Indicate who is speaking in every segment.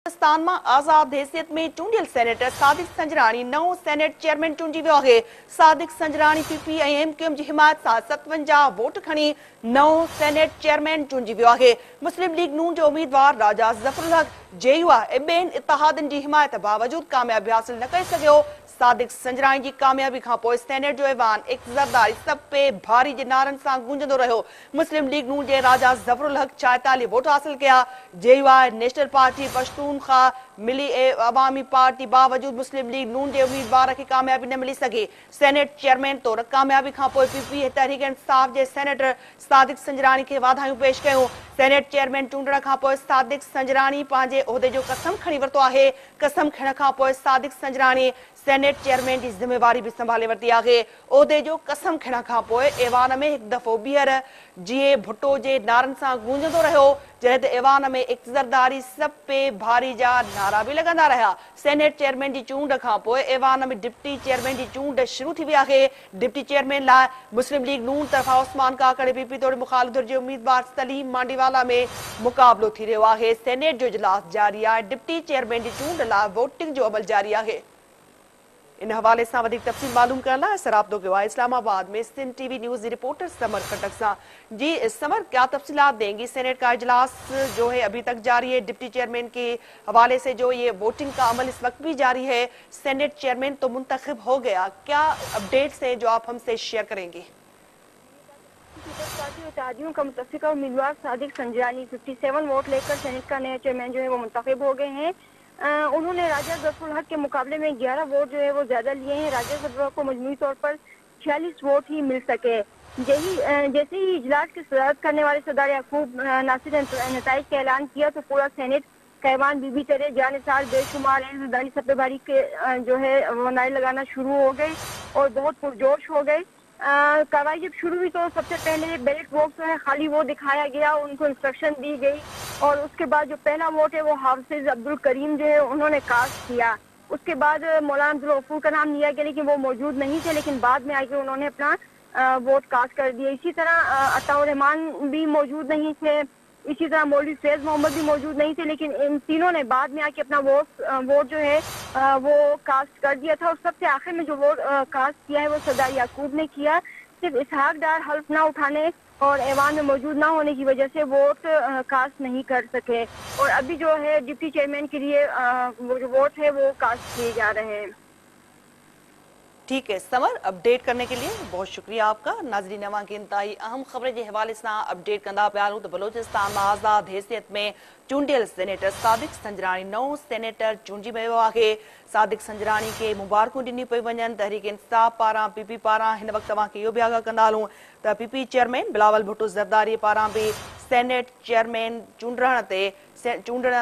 Speaker 1: पाकिस्तान में आज़ाद हैसियत में चूंडियल सेनेटर सादिक संजरानी नओं सेनेट चेयरमैन चूंडी वियो आहे। सादिक संजरानी पीपी ऐं एमक्यूएम जी हिमायत सां 57 वोट खणी नओं सेनेट चेयरमैन चूंडी वियो आहे। मुस्लिम लीग नून जो उम्मीदवार राजा ज़फरुल हक जेयूआ ऐं ॿियनि इत्तेहादनि जी हिमायत बावजूद कामयाबी हासिल न करे सघियो। सादिक संजरानी की कामयाबी खां पोइ सेनेट जो ऐवान एक ज़रदारी सब पे भारी जे नारनि सां गूंजंदो रहियो। मुस्लिम लीग नून जे राजा ज़फरुल हक 46 वोट हासिल किया। जेयूआ नेशनल पार्टी पश्तूनख्वा मिली अवामी पार्टी बावजूद मुस्लिम लीग नून के उम्मीदवार की कामयाबी न मिली सकी। सेनेट चेयरमैन तौर कामयाबी खां पोइ पीपी तहरीक इंसाफ के सेनेटर सादिक संजरानी के वाधायूं पेश कयूं। सेनेट चेयरमैन चूंडण खां पोइ सादिक संजरानी पंहिंजे उहिदे जो कसम खणी वरितो आहे। कसम खणण खां पोइ सादिक संजरानी सेनेट चेयरमैन की जिम्मेवारी भी संभाले वरिती आहे। उहिदे जो कसम खणण खां पोइ ऐवान में एक दफ़ो ॿीहर जीए भुट्टो जे नारनि सां गूंजंदो रहियो, जॾहिं त ऐवान में एक ज़रदारी सब पे भारी जा नारा भी लॻंदा रहिया। सेनेट चेयरमैन की चूंड खां पोइ ऐवान में डिप्टी चेयरमैन की चूंड शुरू थी वई आहे। डिप्टी चेयरमैन लाइ मुस्लिम लीग नून तरफ़ां उस्मान काकड़ पीपी तौर मुखालिफ़ जे उम्मीदवार सलीम मांडीवाला में मुक़ाबलो थी रहियो आहे। सेनेट जो इजलास जारी आहे। डिप्टी चेयरमैन की चूंड लाइ वोटिंग जो अमल जारी आहे। इन हवाले से अधिक तफसील मालूम करण लाइ राब्तो कयो आहे इस्लामाबाद में सिंध टीवी न्यूज़ की रिपोर्टर समर खटक सां। जी समर, क्या तफसीलात देंगी? सेनेट का इजलास जो है अभी तक जारी है। डिप्टी चेयरमैन के हवाले से जो ये वोटिंग का अमल इस वक्त भी जारी है। सेनेट चेयरमैन तो मुंतखब हो गया, क्या अपडेट्स है जो आप हमसे शेयर करेंगे?
Speaker 2: पार्टी का मुतफ़िका उम्मीदवार सादिक संजरानी 57 वोट लेकर सेनेट का नया चेयरमैन जो है वो मुंतखब हो गए हैं। उन्होंने राजा ज़फरुल हक के मुकाबले में 11 वोट जो है वो ज्यादा लिए हैं। राजा ज़फरुल हक को मजमूई तौर पर 46 वोट ही मिल सके। जैसे ही इजलास की सदारत करने वाले सरदार याकूब नासिर नताइज का ऐलान किया तो पूरा सेनेट कैवान बीबी तरह जानिसार बेशुमार ज़रदारी सब्बे बारी के जो है वो नारे लगाना शुरू हो गए और बहुत पुरजोश हो गए। कार्रवाई जब शुरू हुई तो सबसे पहले बैलेट बॉक्स जो है खाली वो दिखाया गया, उनको इंस्ट्रक्शन दी गई और उसके बाद जो पहला वोट है वो हाफिज अब्दुल करीम जो है उन्होंने कास्ट किया। उसके बाद मौलाना अब्दुल गफूर का नाम लिया गया लेकिन वो मौजूद नहीं थे, लेकिन बाद में आके उन्होंने अपना वोट कास्ट कर दिया। इसी तरह अताउर रहमान भी मौजूद नहीं थे, इसी तरह मौलवी फैज मोहम्मद भी मौजूद नहीं थे, लेकिन इन तीनों ने बाद में आके अपना वोट जो है वो कास्ट कर दिया था। और सबसे आखिर में जो वोट कास्ट किया है वो सरदार याकूब ने किया। सिर्फ इसहाक डार हल्फ ना उठाने और ऐवान में मौजूद ना होने की वजह से वोट कास्ट नहीं कर सके और अभी जो है डिप्टी चेयरमैन के लिए वो जो वोट है वो कास्ट किए जा रहे हैं।
Speaker 1: ठीक है समर, अपडेट करने के लिए बहुत शुक्रिया आपका। नाज़रीन अवां के इंतहाई अहम खबर के हवाले से अपडेट कंदा पिया आहियूं। बलोचिस्तान में आज़ाद हैसियत में चूंडियल सेनेटर सादिक संजरानी नओं सेनेटर चूंडी वियो आहे। सादिक संजरानी के मुबारकूं ॾिनी पई वञनि। तहरीक इंसाफ पारां पीपी पारां हिन वक्त तव्हांखे इहो बि आगाह कंदा हलूं त पीपी चेयरमैन बिलावल भुट्टो ज़रदारी पारां भी सेनेट चेयरमैन चूंडण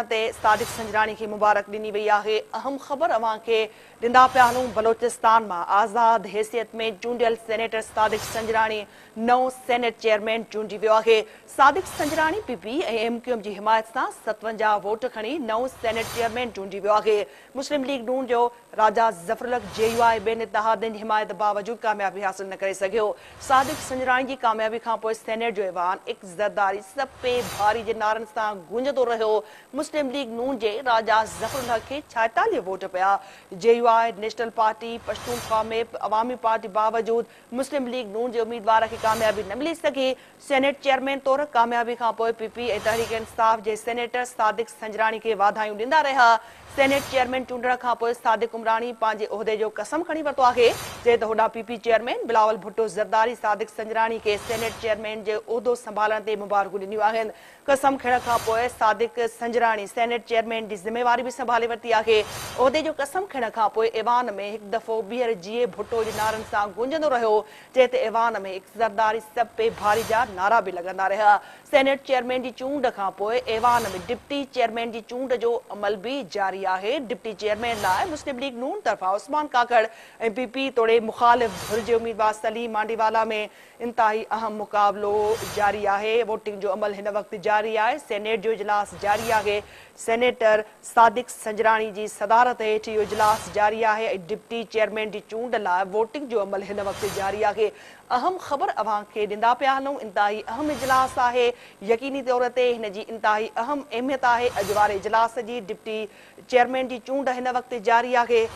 Speaker 1: ते सादिक संजरानी की मुबारक ॾिनी वई आहे। अहम खबर अवां खे ॾींदा पिया हलूं। बलोचिस्तान में आज़ाद हैसियत में चूंडियल सेनेटर सादिक संजरानी नओं सेनेट चेयरमैन चूंडी वियो आहे। सादिक संजरानी पीपी ऐं एमक्यूएम जी हिमायत सां 57 वोट खणी नओं सेनेट चेयरमैन चूंडी वियो आहे। मुस्लिम लीग नून जो राजा ज़फरुल हक जेयूआ ऐं ॿियनि इत्तेहादनि जी हिमायत बावजूद कामयाबी हासिल न करे सघियो। सादिक संजरानी की कामयाबी खां पोइ सेनेट जो ऐवान एक ज़रदारी सब पे भारी जे नारनि सां गूंजंदो रहियो। मुस्लिम लीग नून जे राजा ज़फरुल हक खे 46 वोट पिया। जेयूआ नेशनल पार्टी पश्तूनख्वा में अवामी पार्टी बावजूद मुस्लिम लीग नून जे उम्मीदवार खे कामयाबी न मिली सघी। सेनेट चेयरमैन तौर कामयाबी खां पोइ पीपी ऐं तहरीक इंसाफ जे सेनेटर सादिक संजरानी खे वाधायूं ॾींदा रहिया। सेनेट चेयरमैन चूंडण खां पोइ सादिक उमरानी पंहिंजे उहिदे जो कसम खणी वरितो आहे। जे त होॾां पीपी चेयरमैन बिलावल भुट्टो ज़रदारी सादिक संजरानी खे सेनेट चेयरमैन जो उहिदो संभालण ते मुबारकूं ॾिनियूं आहिनि। कसम खणण खां पोइ सादिक संजरानी सेनेट चेयरमैन की जिम्मेवारी भी संभाले वरिती आहे। उहिदे जो कसम खणण खां पोइ ऐवान में एक दफ़ो ॿीहर जीए भुट्टो जे नारनि सां गूंजंदो रहियो, जे त ऐवान में एक ज़रदारी सब पे भारी जा नारा भी लॻंदा रहिया। सेनेट चेयरमैन की चूंड खां पोइ ऐवान में डिप्टी चेयरमैन की चूंड जो अमल भी जारी आहे। डिप्टी चेयरमैन लाइ मुस्लिम लीग नून तरफ़ां उस्मान काकड़ ऐं पीपी तोड़े मुखालिफ़ धुर जे उम्मीदवार सलीम मांडीवाला में इंतहाई अहम मुक़ाबलो जारी आहे। वोटिंग जो अमल हिन वक्त जारी आहे। सेनेट जो इजलास जारी आहे। सेनेटर सादिक संजरानी जी सदारत हेठ इहो इजलास जारी आहे ऐं डिप्टी चेयरमैन जी चूंड लाइ वोटिंग जो अमल हिन वक़्तु जारी आहे। अहम ख़बर अवां खे ॾींदा पिया हलूं। इंतहाई अहम इजलास आहे, यकीनी तौर ते हिन जी इंतहाई अहम अहमियत आहे। अॼु वारे इजलास जी डिप्टी चेयरमैन जी चूंड हिन वक़्तु जारी आहे।